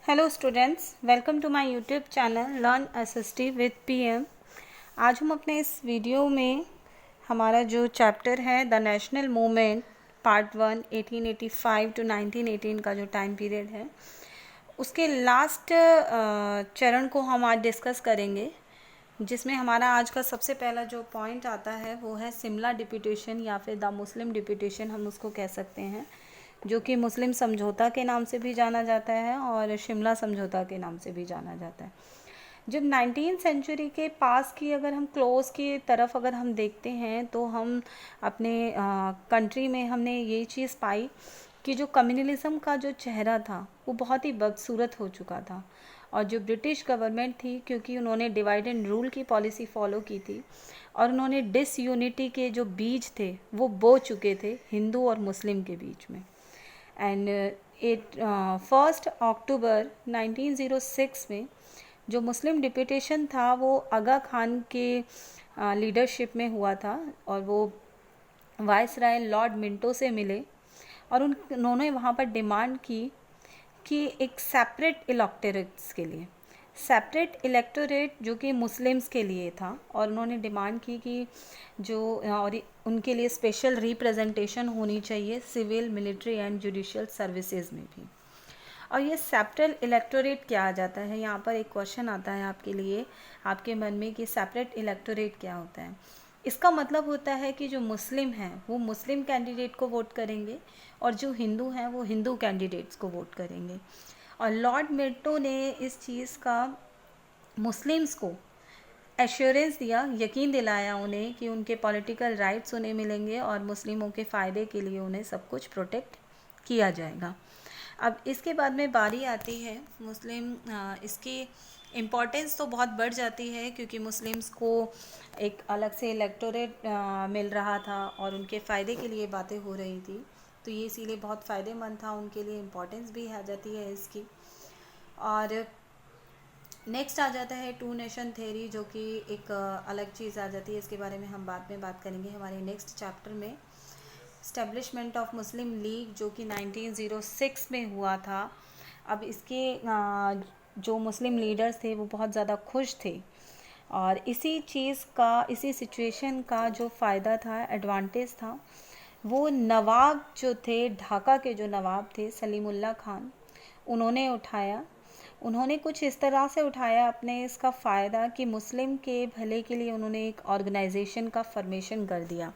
Hello students, welcome to my YouTube channel learn SST with PM. आज हम अपने इस वीडियो में हमारा जो चैप्टर है the national movement part 1 1885 to 1918 का जो टाइम पीरियड है उसके लास्ट चरण को हम आज डिस्कस करेंगे, जिसमें हमारा आज का सबसे पहला जो पॉइंट आता है वो है शिमला डिप्यूटेशन या फिर द मुस्लिम डिप्यूटेशन हम उसको कह सकते हैं, जो कि मुस्लिम समझौता के नाम से भी जाना जाता है और शिमला समझौता के नाम से भी जाना जाता है। जब 19th सेंचुरी के पास की अगर हम क्लोज की तरफ अगर हम देखते हैं तो हम अपने कंट्री में हमने ये चीज़ पाई कि जो कम्युनलिज्म का जो चेहरा था वो बहुत ही बदसूरत हो चुका था। और जो ब्रिटिश गवर्नमेंट थी, क्योंकि उन्होंने डिवाइड एंड रूल की पॉलिसी फॉलो की थी और उन्होंने डिसयूनिटी के जो बीज थे वो बो चुके थे हिंदू और मुस्लिम के बीच में। एंड 1 अक्टूबर 1906 में जो मुस्लिम डिप्यूटेशन था वो आगा खान के लीडरशिप में हुआ था और वो वाइसराय लॉर्ड मिंटो से मिले और उन्होंने वहाँ पर डिमांड की कि एक सेपरेट इलेक्टोरेट्स के लिए सेपरेट इलेक्टोरेट जो कि मुस्लिम्स के लिए था, और उन्होंने डिमांड की कि जो और उनके लिए स्पेशल रिप्रेजेंटेशन होनी चाहिए civil, military and judicial services में भी। और ये सेपरेट इलेक्टोरेट क्या आ जाता है, यहाँ पर एक क्वेश्चन आता है आपके लिए, आपके मन में कि सेपरेट इलेक्टोरेट क्या होता है। इसका मतलब होता है कि जो मुस्लिम हैं वो मुस्लिम कैंडिडेट को वोट करेंगे और जो हिंदू हैं वो हिंदू कैंडिडेट्स को वोट करेंगे। और लॉर्ड मिंटो ने इस चीज़ का मुस्लिम्स को एश्योरेंस दिया, यकीन दिलाया उन्हें कि उनके पॉलिटिकल राइट्स उन्हें मिलेंगे और मुस्लिमों के फ़ायदे के लिए उन्हें सब कुछ प्रोटेक्ट किया जाएगा। अब इसके बाद में बारी आती है मुस्लिम, इसकी इम्पॉर्टेंस तो बहुत बढ़ जाती है क्योंकि मुस्लिम्स को एक अलग से इलेक्टोरेट मिल रहा था और उनके फ़ायदे के लिए बातें हो रही थी, तो ये इसीलिए बहुत फ़ायदेमंद था उनके लिए, इम्पॉर्टेंस भी आ जाती है इसकी। और नेक्स्ट आ जाता है टू नेशन थ्योरी, जो कि एक अलग चीज़ आ जाती है, इसके बारे में हम बाद में बात करेंगे हमारे नेक्स्ट चैप्टर में। इस्टेब्लिशमेंट ऑफ मुस्लिम लीग जो कि 1906 में हुआ था। अब इसके जो मुस्लिम लीडर्स थे वो बहुत ज़्यादा खुश थे और इसी चीज़ का, इसी सिचुएशन का जो फ़ायदा था, एडवांटेज था, वो नवाब जो थे, ढाका के जो नवाब थे सलीमुल्लाह खान, उन्होंने उठाया। उन्होंने कुछ इस तरह से उठाया अपने इसका फ़ायदा कि मुस्लिम के भले के लिए उन्होंने एक ऑर्गेनाइजेशन का फॉर्मेशन कर दिया।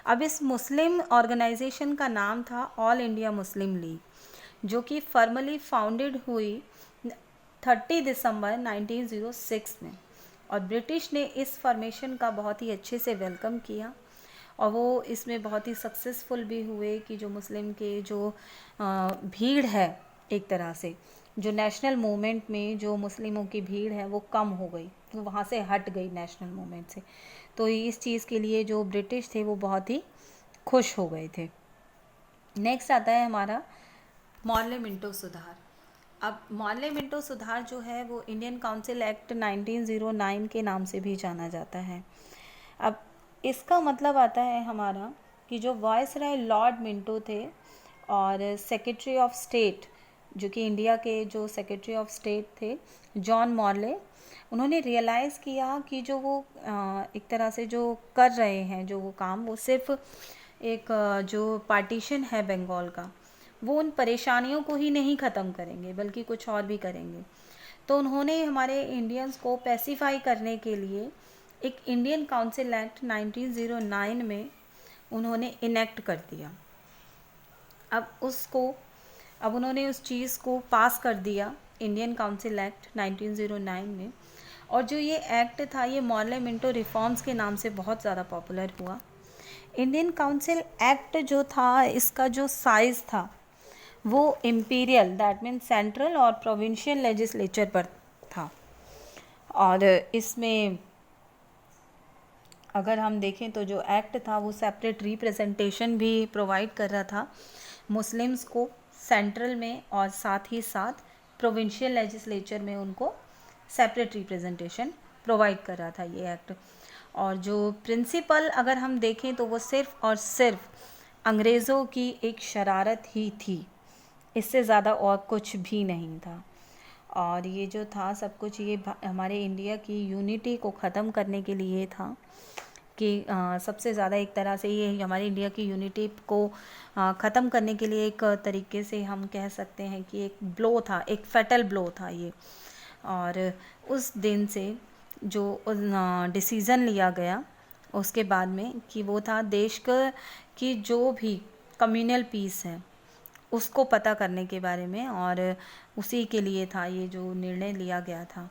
अब इस मुस्लिम ऑर्गेनाइजेशन का नाम था ऑल इंडिया मुस्लिम लीग, जो कि फॉर्मली फाउंडेड हुई 30 दिसंबर 1906 में। और ब्रिटिश ने इस फॉर्मेशन का बहुत ही अच्छे से वेलकम किया और वो इसमें बहुत ही सक्सेसफुल भी हुए कि जो मुस्लिम के जो भीड़ है, एक तरह से जो नेशनल मूवमेंट में जो मुस्लिमों की भीड़ है वो कम हो गई, वो वहाँ से हट गई नेशनल मूवमेंट से। तो इस चीज़ के लिए जो ब्रिटिश थे वो बहुत ही खुश हो गए थे। नेक्स्ट आता है हमारा मॉर्ले मिंटो सुधार। अब मॉर्ले मिंटो सुधार जो है वो इंडियन काउंसिल एक्ट 1909 के नाम से भी जाना जाता है। अब इसका मतलब आता है हमारा कि जो वाइसराय लॉर्ड मिंटो थे और सेक्रेटरी ऑफ स्टेट, जो कि इंडिया के जो सेक्रेटरी ऑफ स्टेट थे जॉन मॉर्ले, उन्होंने रियलाइज़ किया कि जो वो एक तरह से जो कर रहे हैं जो वो काम, वो सिर्फ एक जो पार्टीशन है बंगाल का, वो उन परेशानियों को ही नहीं ख़त्म करेंगे बल्कि कुछ और भी करेंगे। तो उन्होंने हमारे इंडियंस को पैसिफाई करने के लिए एक इंडियन काउंसिल एक्ट 1909 में उन्होंने इनेक्ट कर दिया। अब उन्होंने उस चीज़ को पास कर दिया, इंडियन काउंसिल एक्ट 1909 में। और जो ये एक्ट था ये मॉर्ले मिंटो रिफॉर्म्स के नाम से बहुत ज़्यादा पॉपुलर हुआ। इंडियन काउंसिल एक्ट जो था, इसका जो साइज़ था वो इम्पीरियल, दैट मीन्स सेंट्रल और प्रोविंशियल लेजिस्लेचर पर था। और इसमें अगर हम देखें तो जो एक्ट था वो सेपरेट रिप्रेजेंटेशन भी प्रोवाइड कर रहा था मुस्लिम्स को सेंट्रल में, और साथ ही साथ प्रोविंशियल लेजिस्लेचर में उनको सेपरेट रिप्रेजेंटेशन प्रोवाइड कर रहा था ये एक्ट। और जो प्रिंसिपल अगर हम देखें तो वो सिर्फ़ और सिर्फ अंग्रेज़ों की एक शरारत ही थी, इससे ज़्यादा और कुछ भी नहीं था। और ये जो था सब कुछ ये हमारे इंडिया की यूनिटी को ख़त्म करने के लिए था कि सबसे ज़्यादा एक तरह से ये हमारे इंडिया की यूनिटी को ख़त्म करने के लिए एक तरीके से हम कह सकते हैं कि एक ब्लो था, एक फैटल ब्लो था ये। और उस दिन से जो डिसीज़न लिया गया उसके बाद में कि वो था देश की जो भी कम्युनल पीस है उसको पता करने के बारे में, और उसी के लिए था ये जो निर्णय लिया गया था।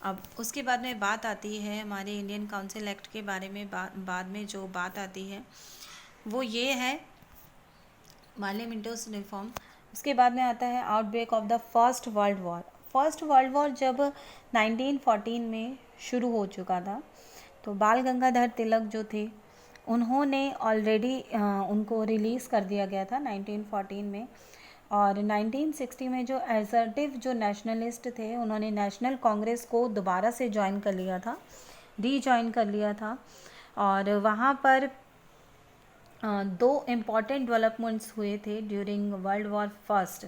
अब उसके बाद में बात आती है हमारे इंडियन काउंसिल एक्ट के बारे में। बाद में जो बात आती है वो ये है पार्लियामेंटोस रिफॉर्म। उसके बाद में आता है outbreak of the first world war. First world war जब 1914 में शुरू हो चुका था तो बाल गंगाधर तिलक जो थे उन्होंने ऑलरेडी उनको रिलीज़ कर दिया गया था 1914 में। और 1960 में जो एसर्टिव जो नेशनलिस्ट थे उन्होंने नेशनल कांग्रेस को दोबारा से ज्वाइन कर लिया था, रीजॉइन कर लिया था। और वहाँ पर दो इम्पॉर्टेंट डेवलपमेंट्स हुए थे ड्यूरिंग वर्ल्ड वॉर फर्स्ट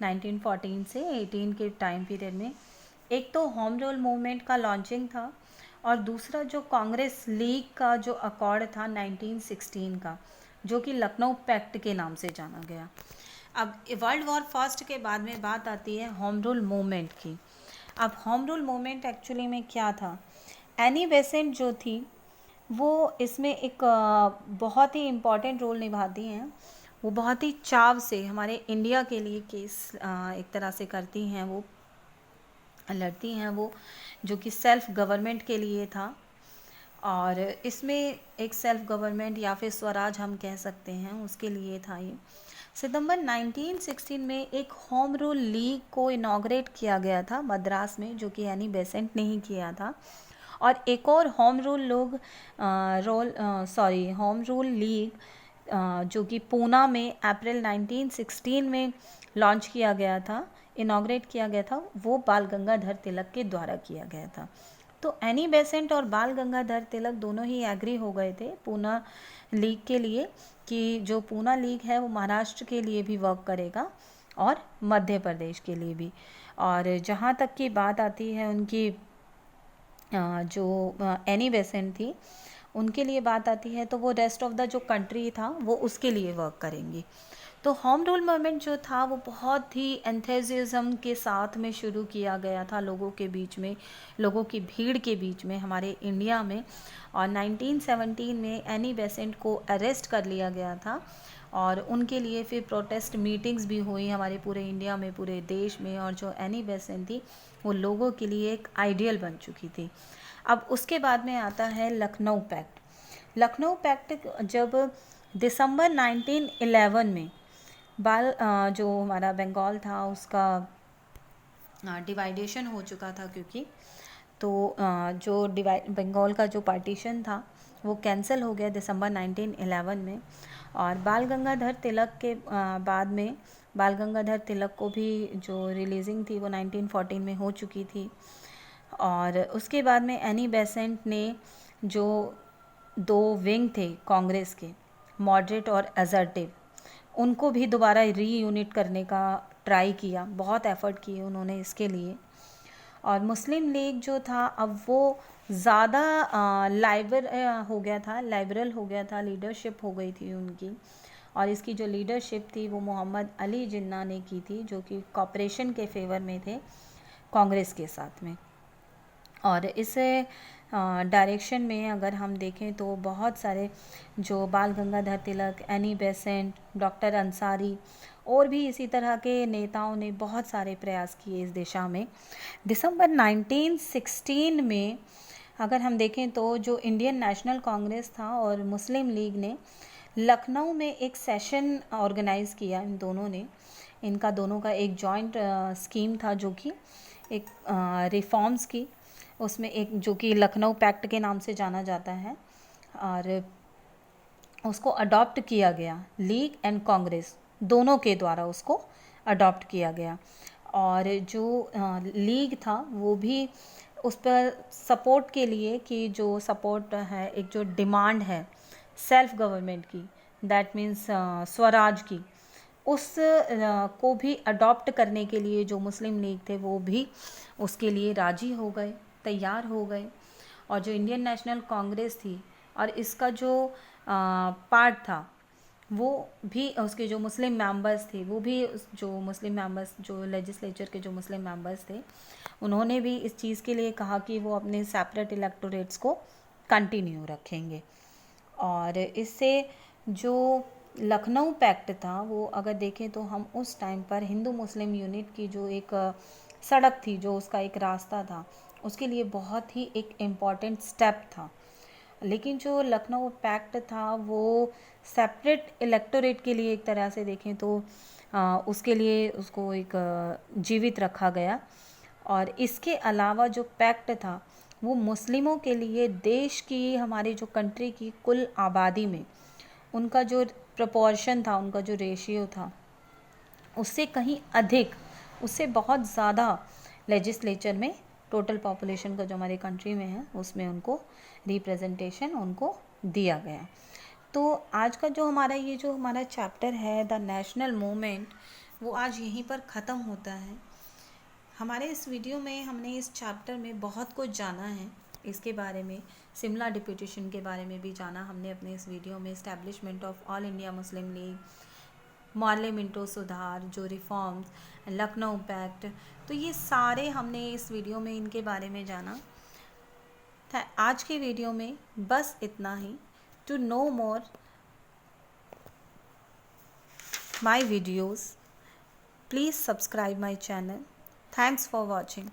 1914 से 18 के टाइम पीरियड में। एक तो होम रूल मूवमेंट का लॉन्चिंग था, और दूसरा जो कांग्रेस लीग का जो अकॉर्ड था 1916 का, जो कि लखनऊ पैक्ट के नाम से जाना गया। अब वर्ल्ड वॉर फर्स्ट के बाद में बात आती है होम रूल मूवमेंट की। अब होम रूल मूवमेंट एक्चुअली में क्या था, एनी बेसेंट जो थी वो इसमें एक बहुत ही इम्पॉर्टेंट रोल निभाती हैं। वो बहुत ही चाव से हमारे इंडिया के लिए केस एक तरह से करती हैं, वो लड़ती हैं, वो जो कि सेल्फ गवर्नमेंट के लिए था। और इसमें एक सेल्फ गवर्नमेंट या फिर स्वराज हम कह सकते हैं उसके लिए था ये। सितंबर 1916 में एक होम रूल लीग को इनॉग्रेट किया गया था मद्रास में, जो कि एनी बेसेंट ने ही किया था। और एक और home rule home rule league जो कि पूना में अप्रैल 1916 में लॉन्च किया गया था, इनॉग्रेट किया गया था, वो बाल गंगाधर तिलक के द्वारा किया गया था। तो एनी बेसेंट और बाल गंगाधर तिलक दोनों ही एग्री हो गए थे पूना लीग के लिए कि जो पूना लीग है वो महाराष्ट्र के लिए भी वर्क करेगा और मध्य प्रदेश के लिए भी। और जहाँ तक की बात आती है उनकी जो एनी बेसेंट थी उनके लिए बात आती है तो वो रेस्ट ऑफ द जो कंट्री था वो उसके लिए वर्क करेंगी। तो होम रूल मूवमेंट जो था वो बहुत ही एंथुसियाज्म के साथ में शुरू किया गया था लोगों के बीच में, लोगों की भीड़ के बीच में हमारे इंडिया में। और 1917 में एनी बेसेंट को अरेस्ट कर लिया गया था, और उनके लिए फिर प्रोटेस्ट मीटिंग्स भी हुई हमारे पूरे इंडिया में, पूरे देश में। और जो एनी बेसेंट थी वो लोगों के लिए एक आइडियल बन चुकी थी। अब उसके बाद में आता है लखनऊ पैक्ट। लखनऊ पैक्ट जब दिसंबर 1911 में जो हमारा बंगाल था उसका डिवाइडेशन हो चुका था, क्योंकि तो जो बंगाल का जो पार्टीशन था वो कैंसिल हो गया दिसंबर 1911 में। और बाल गंगाधर तिलक के बाद में बाल गंगाधर तिलक को भी जो रिलीजिंग थी वो 1914 में हो चुकी थी। और उसके बाद में एनी बेसेंट ने जो दो विंग थे कांग्रेस के, मॉडरेट और असर्टिव, उनको भी दोबारा रीयूनिट करने का ट्राई किया, बहुत एफर्ट किए उन्होंने इसके लिए। और मुस्लिम लीग जो था अब वो ज़्यादा लाइबरल हो गया था, लीडरशिप हो गई थी उनकी। और इसकी जो लीडरशिप थी वो मोहम्मद अली जिन्ना ने की थी, जो कि कॉपरेशन के फेवर में थे कांग्रेस के साथ में। और इस डायरेक्शन में अगर हम देखें तो बहुत सारे जो बाल Gangadhar Tilak, Annie Besant, doctor Ansari और भी इसी तरह के नेताओं ने बहुत सारे प्रयास किए इस दिशा में। दिसंबर 1916 में अगर हम देखें तो जो इंडियन नेशनल कांग्रेस था और मुस्लिम लीग ने लखनऊ में एक सेशन ऑर्गेनाइज़ किया इन दोनों ने। इनका दोनों का एक जॉइंट स्कीम था जो कि एक रिफॉर्म्स की, उसमें एक जो कि लखनऊ पैक्ट के नाम से जाना जाता है, और उसको अडॉप्ट किया गया लीग एंड कांग्रेस दोनों के द्वारा, उसको अडॉप्ट किया गया। और जो लीग था वो भी उस पर सपोर्ट के लिए कि जो सपोर्ट है, एक जो डिमांड है सेल्फ गवर्नमेंट की, दैट मीन्स स्वराज की, उस को भी अडॉप्ट करने के लिए जो मुस्लिम लीग थे वो भी उसके लिए राजी हो गए, तैयार हो गए। और जो इंडियन नेशनल कांग्रेस थी और इसका जो पार्ट था वो भी, उसके जो मुस्लिम मेंबर्स थे वो भी, जो मुस्लिम मेंबर्स, जो लेजिस्लेचर के जो मुस्लिम मेंबर्स थे, उन्होंने भी इस चीज़ के लिए कहा कि वो अपने सेपरेट इलेक्टोरेट्स को कंटिन्यू रखेंगे। और इससे जो लखनऊ पैक्ट था वो अगर देखें तो हम उस टाइम पर हिंदू मुस्लिम यूनिट की जो एक सड़क थी, जो उसका एक रास्ता था, उसके लिए बहुत ही एक इम्पॉर्टेंट स्टेप था। लेकिन जो लखनऊ पैक्ट था वो सेपरेट इलेक्टोरेट के लिए एक तरह से देखें तो उसके लिए उसको एक जीवित रखा गया। और इसके अलावा जो पैक्ट था वो मुस्लिमों के लिए देश की, हमारी जो कंट्री की कुल आबादी में उनका जो प्रपोर्शन था, उनका जो रेशियो था, उससे कहीं अधिक, उससे बहुत ज़्यादा लेजिस्लेचर में, टोटल पॉपुलेशन का जो हमारे कंट्री में है उसमें उनको रिप्रेजेंटेशन उनको दिया गया। तो आज का जो हमारा ये जो हमारा चैप्टर है द नेशनल मूवमेंट, वो आज यहीं पर ख़त्म होता है। हमारे इस वीडियो में हमने इस चैप्टर में बहुत कुछ जाना है, इसके बारे में, शिमला डिप्यूटेशन के बारे में भी जाना हमने अपने इस वीडियो में, establishment of all India Muslim league, Morley Minto सुधार, जो रिफॉर्म्स, लखनऊ पैक्ट, तो ये सारे हमने इस वीडियो में इनके बारे में जाना था। आज के वीडियो में बस इतना ही। To know more my videos, please subscribe my channel. Thanks for watching.